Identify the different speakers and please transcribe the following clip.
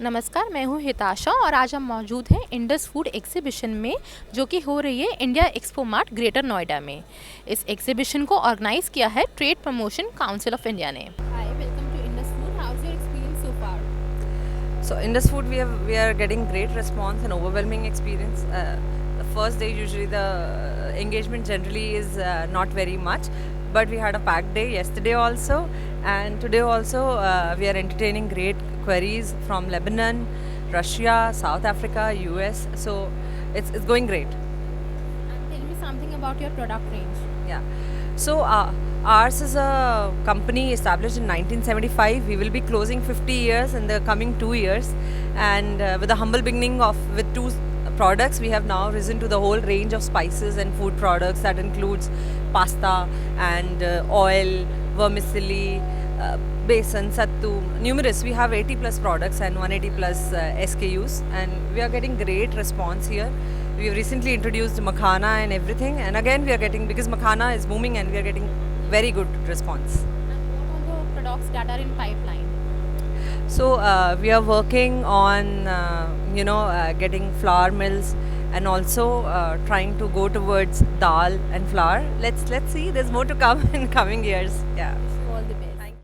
Speaker 1: नमस्कार, मैं हूँ हिताशा और आज हम मौजूद हैं इंडस फूड एग्जीबिशन में जो कि हो रही है India Expo Mart Greater Noida में। इस एग्जीबिशन को ऑर्गेनाइज किया है trade promotion council of India ने। Hi, welcome to Indusfood. How is your experience so far?
Speaker 2: So Indusfood, we are getting great response and overwhelming experience. The first day usually the engagement generally is not very much, but we had a packed day yesterday also, and today also we are entertaining great queries from Lebanon, Russia, South Africa, US. So it's going great.
Speaker 1: And tell me something about your product range.
Speaker 2: Yeah. So ours is a company established in 1975. We will be closing 50 years in the coming 2 years, and with a humble beginning with two products, we have now risen to the whole range of spices and food products that includes pasta and oil, vermicelli, besan, sattu, numerous. We have 80 plus products and 180 plus SKUs, and we are getting great response here. We have recently introduced makhana and everything, and again we are getting, because makhana is booming, and we are getting very good response.
Speaker 1: And what are the products that are in pipeline?
Speaker 2: So we are working on getting flour mills, and also trying to go towards dal and flour. Let's see, there's more to come in coming years. Yeah.
Speaker 1: Wish you all the best.